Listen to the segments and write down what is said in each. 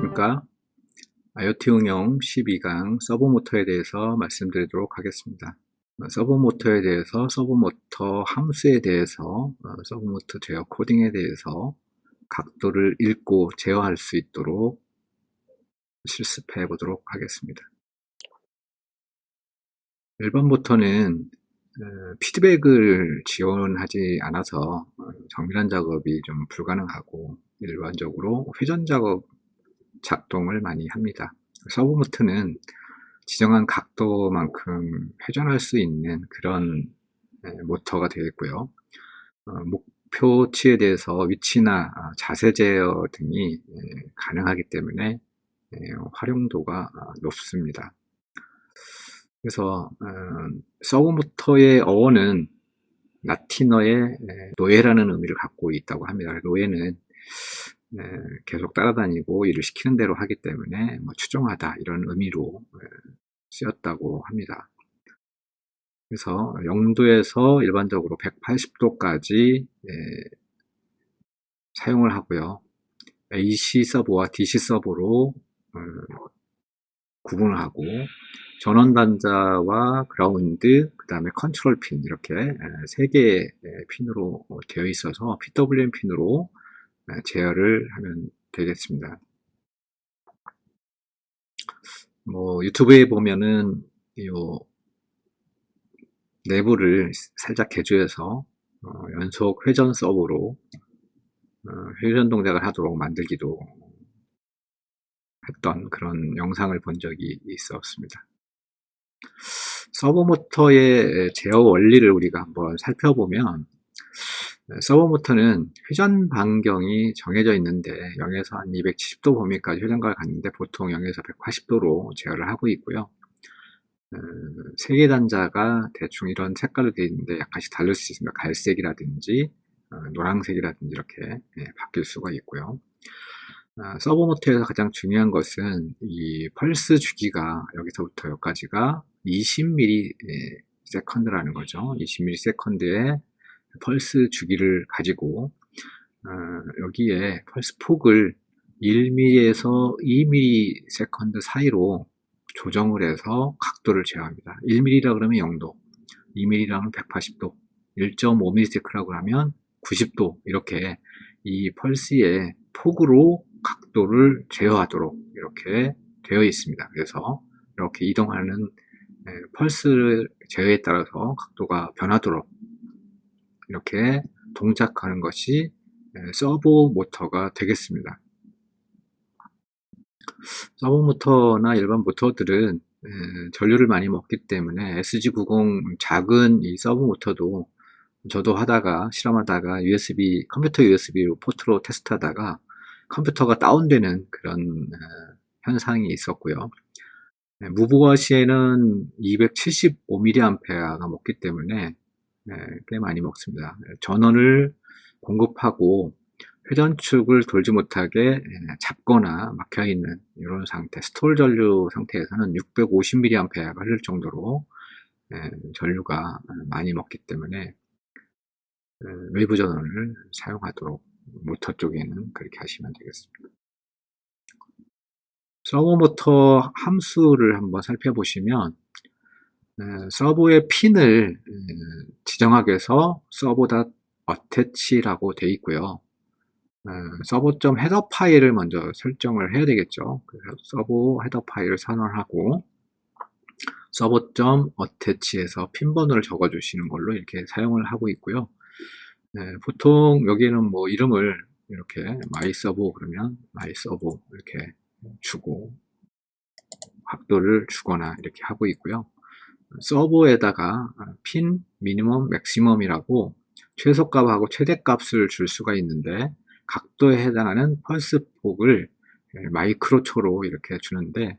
안녕하십니까. IoT 응용 12강 서브모터에 대해서 말씀드리도록 하겠습니다. 서브모터에 대해서, 서브모터 함수에 대해서, 서브모터 제어 코딩에 대해서 각도를 읽고 제어할 수 있도록 실습해 보도록 하겠습니다. 일반 모터는 피드백을 지원하지 않아서 정밀한 작업이 좀 불가능하고 일반적으로 회전 작업 작동을 많이 합니다. 서브모터는 지정한 각도만큼 회전할 수 있는 그런 모터가 되겠고요. 목표치에 대해서 위치나 자세 제어 등이 가능하기 때문에 활용도가 높습니다. 그래서 서브모터의 어원은 라틴어의 노예라는 의미를 갖고 있다고 합니다. 노예는 계속 따라다니고 일을 시키는 대로 하기 때문에 추종하다 이런 의미로 쓰였다고 합니다. 그래서 0도에서 일반적으로 180도까지 사용을 하고요. AC 서버와 DC 서버로 구분을 하고 전원 단자와 그라운드, 그 다음에 컨트롤 핀 이렇게 3개의 핀으로 되어 있어서 PWM 핀으로 제어를 하면 되겠습니다. 유튜브에 보면은 요 내부를 살짝 개조해서 연속 회전 서버로 회전 동작을 하도록 만들기도 했던 그런 영상을 본 적이 있었습니다. 서버모터의 제어 원리를 우리가 한번 살펴보면 서버모터는 회전 반경이 정해져 있는데 0에서 한 270도 범위까지 회전각을 갖는데 보통 0에서 180도로 제어를 하고 있고요. 3개 단자가 대충 이런 색깔로 되어 있는데 약간씩 다를 수 있습니다. 갈색이라든지 노란색이라든지 이렇게 바뀔 수가 있고요. 서버모터에서 가장 중요한 것은 이 펄스 주기가 여기서부터 여기까지가 20ms라는 거죠. 20ms의 펄스 주기를 가지고 여기에 펄스 폭을 1mm에서 2ms 사이로 조정을 해서 각도를 제어합니다. 1mm라 그러면 0도, 2mm라 면 180도, 1.5ms라고 하면 90도 이렇게 이 펄스의 폭으로 각도를 제어하도록 이렇게 되어 있습니다. 그래서 이렇게 이동하는 펄스 제어에 따라서 각도가 변하도록 이렇게 동작하는 것이 서버 모터가 되겠습니다. 서버 모터나 일반 모터들은 전류를 많이 먹기 때문에 SG90 작은 이 서버 모터도 저도 하다가 실험하다가 컴퓨터 USB 포트로 테스트하다가 컴퓨터가 다운되는 그런 현상이 있었고요. 무브워 시에는 275mA가 먹기 때문에 꽤 많이 먹습니다. 전원을 공급하고 회전축을 돌지 못하게 잡거나 막혀있는 이런 상태, 스톨 전류 상태에서는 650mA가 흐를 정도로 전류가 많이 먹기 때문에 외부 전원을 사용하도록 모터 쪽에는 그렇게 하시면 되겠습니다. 서버모터 함수를 한번 살펴보시면 서버의 핀을 지정하기 위해서 servo.attach라고 되어 있고요. servo.header 파일을 먼저 설정을 해야 되겠죠. 그래서 servo 헤더 파일을 선언하고 servo.attach에서 핀 번호를 적어 주시는 걸로 이렇게 사용을 하고 있고요. 보통 여기에는 이름을 이렇게 myservo 그러면 myservo 이렇게 주고 각도를 주거나 이렇게 하고 있고요. 서버에다가 핀 미니멈 맥시멈이라고 최소값하고 최대값을 줄 수가 있는데 각도에 해당하는 펄스 폭을 마이크로초로 이렇게 주는데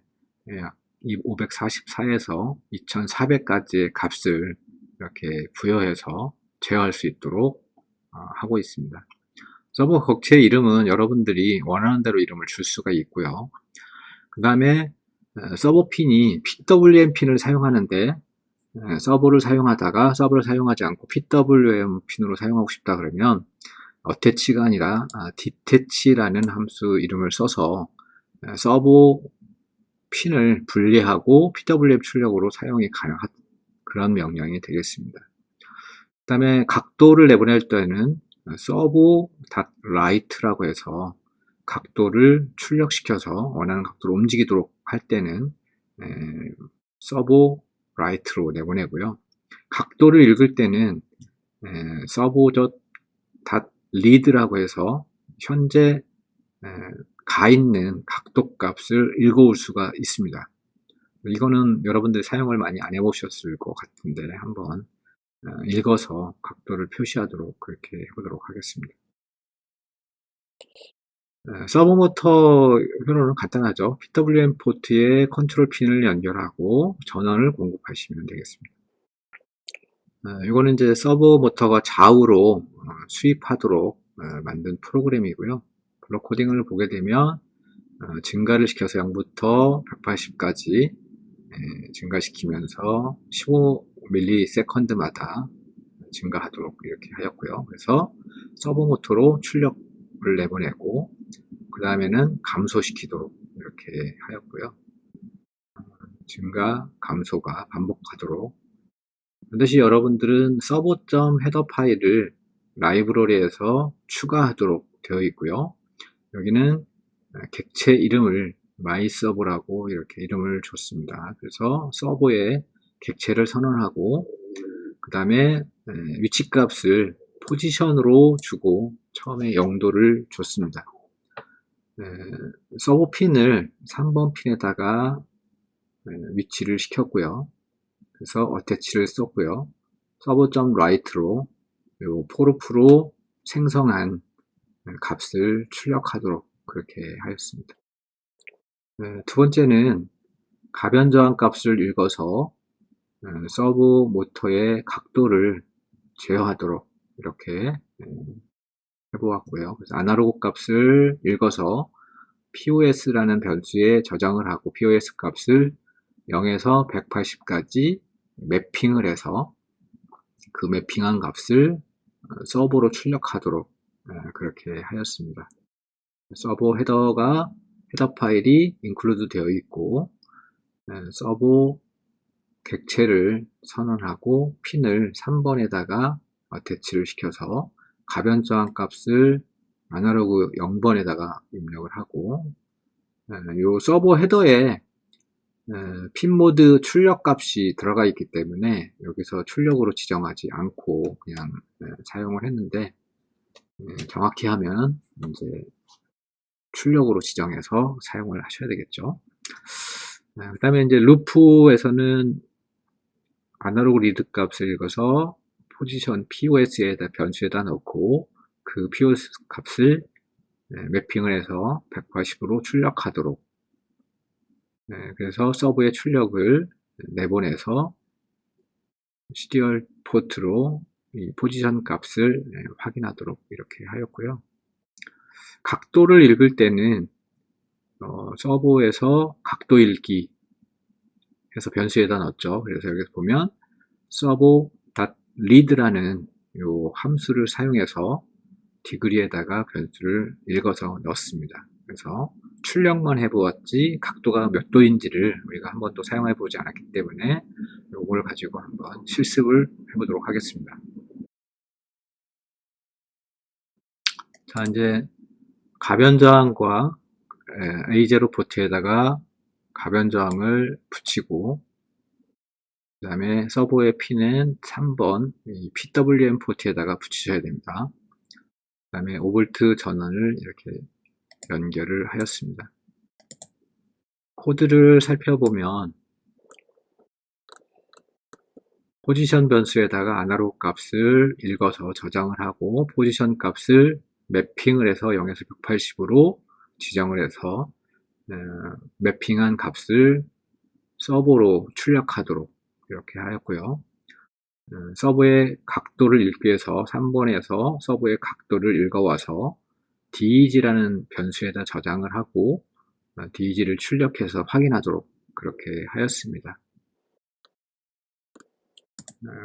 이 544에서 2400까지의 값을 이렇게 부여해서 제어할 수 있도록 하고 있습니다. 서버 객체 이름은 여러분들이 원하는 대로 이름을 줄 수가 있고요. 그 다음에 서버 핀이 PWM 핀을 사용하는데 서버를 사용하다가 서버를 사용하지 않고 PWM 핀으로 사용하고 싶다 그러면 어태치가 아니라 디태치라는 함수 이름을 써서 서버 핀을 분리하고 PWM 출력으로 사용이 가능한 그런 명령이 되겠습니다. 그 다음에 각도를 내보낼 때는 servo.right라고 해서 각도를 출력시켜서 원하는 각도로 움직이도록 할 때는 servo right로 내보내고요. 각도를 읽을 때는 servo.read라고 해서 현재 가 있는 각도 값을 읽어올 수가 있습니다. 이거는 여러분들이 사용을 많이 안 해보셨을 것 같은데 한번 읽어서 각도를 표시하도록 그렇게 해보도록 하겠습니다. 서버 모터 회로는 간단하죠. PWM 포트에 컨트롤 핀을 연결하고 전원을 공급하시면 되겠습니다. 이거는 이제 서버 모터가 좌우로 수입하도록 만든 프로그램이고요. 블록 코딩을 보게 되면 증가를 시켜서 0부터 180까지 증가시키면서 15ms마다 증가하도록 이렇게 하였고요. 그래서 서버 모터로 출력을 내보내고 그 다음에는 감소시키도록 이렇게 하였고요. 증가, 감소가 반복하도록. 반드시 여러분들은 servo.header 파일을 라이브러리에서 추가하도록 되어 있고요. 여기는 객체 이름을 myserver라고 이렇게 이름을 줬습니다. 그래서 서버에 객체를 선언하고 그 다음에 위치값을 포지션으로 주고 처음에 0도를 줬습니다. 서버 핀을 3번 핀에다가 위치를 시켰고요. 그래서 어태치를 썼고요. servo.right로 포르프로 생성한 값을 출력하도록 그렇게 하였습니다. 두 번째는 가변 저항 값을 읽어서 서버 모터의 각도를 제어하도록 이렇게 해보았고요. 그래서 아날로그 값을 읽어서 POS라는 변수에 저장을 하고 POS 값을 0에서 180까지 매핑을 해서 그 매핑한 값을 서버로 출력하도록 그렇게 하였습니다. 서버 헤더 파일이 인클루드 되어 있고 서버 객체를 선언하고 핀을 3번에다가 어태치를 시켜서 가변 저항 값을 아날로그 0번에다가 입력을 하고 이 서버 헤더에 핀 모드 출력 값이 들어가 있기 때문에 여기서 출력으로 지정하지 않고 그냥 사용을 했는데 정확히 하면 이제 출력으로 지정해서 사용을 하셔야 되겠죠. 그 다음에 이제 루프에서는 아날로그 리드 값을 읽어서 포지션 POS에다 변수에다 넣고 그 POS 값을 매핑을 해서 180으로 출력하도록 그래서 서버의 출력을 내보내서 시리얼 포트로 이 포지션 값을 확인하도록 이렇게 하였고요. 각도를 읽을 때는 서버에서 각도 읽기 해서 변수에다 넣었죠. 그래서 여기서 보면 servo.read라는 요 함수를 사용해서 디그리에다가 변수를 읽어서 넣습니다. 그래서 출력만 해보았지 각도가 몇 도인지를 우리가 한 번도 사용해 보지 않았기 때문에 요걸 가지고 한번 실습을 해보도록 하겠습니다. 자, 이제 가변 저항과 A0 포트에다가 가변 저항을 붙이고 그 다음에 서버의 핀은 3번 PWM 포트에다가 붙이셔야 됩니다. 그 다음에 5V 전원을 이렇게 연결을 하였습니다. 코드를 살펴보면 포지션 변수에다가 아날로그 값을 읽어서 저장을 하고 포지션 값을 매핑을 해서 0에서 180으로 지정을 해서 매핑한 값을 서버로 출력하도록 이렇게 하였고요. 서버의 각도를 읽기 위해서 3번에서 서버의 각도를 읽어와서 DEG라는 변수에다 저장을 하고 DEG를 출력해서 확인하도록 그렇게 하였습니다.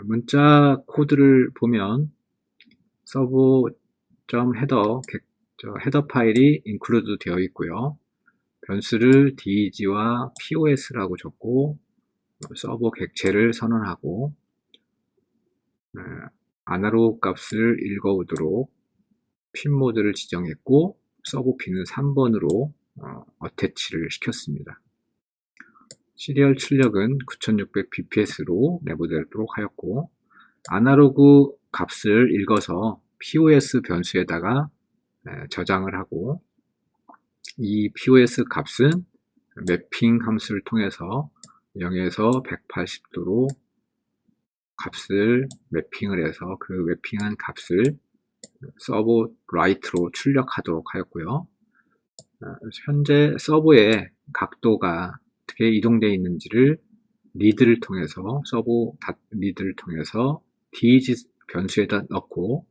문자 코드를 보면 servo.header 헤더 파일이 include 되어 있고요. 변수를 DEG와 POS라고 줬고 서버 객체를 선언하고 아날로그 값을 읽어오도록 핀 모드를 지정했고 서버 핀은 3번으로 어태치를 시켰습니다. 시리얼 출력은 9600bps로 내보내도록 하였고 아날로그 값을 읽어서 POS 변수에다가 저장을 하고 이 POS 값은 매핑 함수를 통해서 0에서 180도로 값을 매핑을 해서 그 매핑한 값을 서버 라이트로 출력하도록 하였고요. 현재 서버의 각도가 어떻게 이동되어 있는지를 리드를 통해서 서버 리드를 통해서 DEG 변수에다 넣고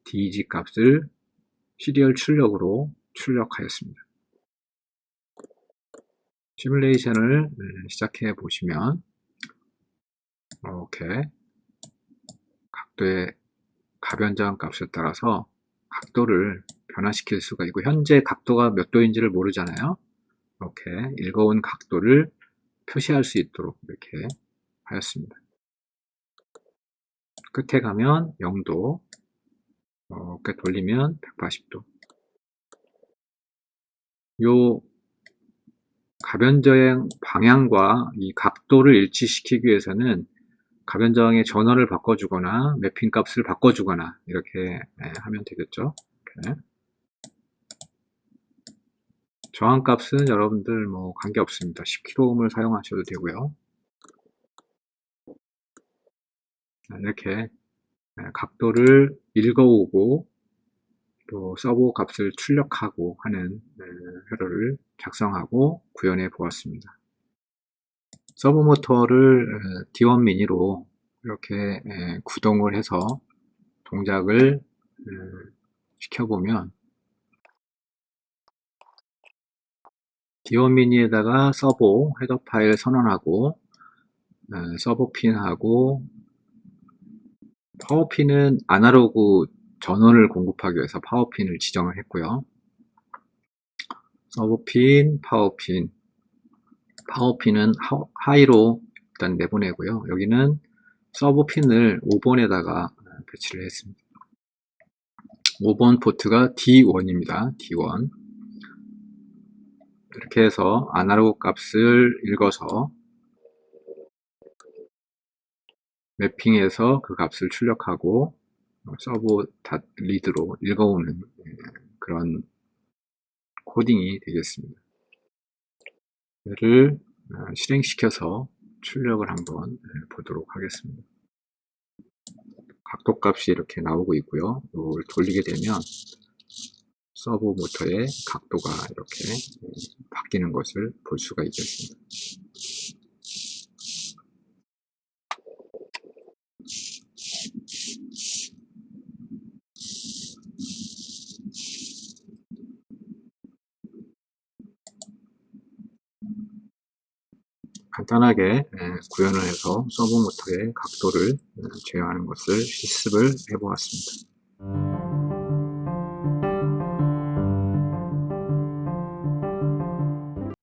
DEG 값을 시리얼 출력으로 출력하였습니다. 시뮬레이션을 시작해 보시면 이렇게 각도의 가변적 값에 따라서 각도를 변화시킬 수가 있고 현재 각도가 몇 도인지를 모르잖아요. 이렇게 읽어온 각도를 표시할 수 있도록 이렇게 하였습니다. 끝에 가면 0도, 이렇게 돌리면 180도. 요 가변저행 방향과 이 각도를 일치시키기 위해서는 가변저항의 전원을 바꿔주거나 매핑 값을 바꿔주거나 이렇게 하면 되겠죠. 이렇게. 저항 값은 여러분들 뭐 관계없습니다. 10kΩ을 사용하셔도 되고요. 이렇게 각도를 읽어오고 또 서버 값을 출력하고 하는 회로를 작성하고 구현해 보았습니다. 서버 모터를 D1 미니로 이렇게 구동을 해서 동작을 시켜보면 D1 미니에다가 서버 헤더 파일 선언하고 서버 핀하고 파워핀은 아날로그 전원을 공급하기 위해서 파워핀을 지정을 했고요. 서버핀, 파워핀은 하이로 일단 내보내고요. 여기는 서버핀을 5번에다가 배치를 했습니다. 5번 포트가 D1입니다. D1. 이렇게 해서 아날로그 값을 읽어서 매핑해서 그 값을 출력하고 서버 리드로 읽어오는 그런 코딩이 되겠습니다. 얘를 실행시켜서 출력을 한번 보도록 하겠습니다. 각도 값이 이렇게 나오고 있고요. 이걸 돌리게 되면 서버 모터의 각도가 이렇게 바뀌는 것을 볼 수가 있겠습니다. 간단하게 구현을 해서 서버 모터의 각도를 제어하는 것을 실습을 해보았습니다.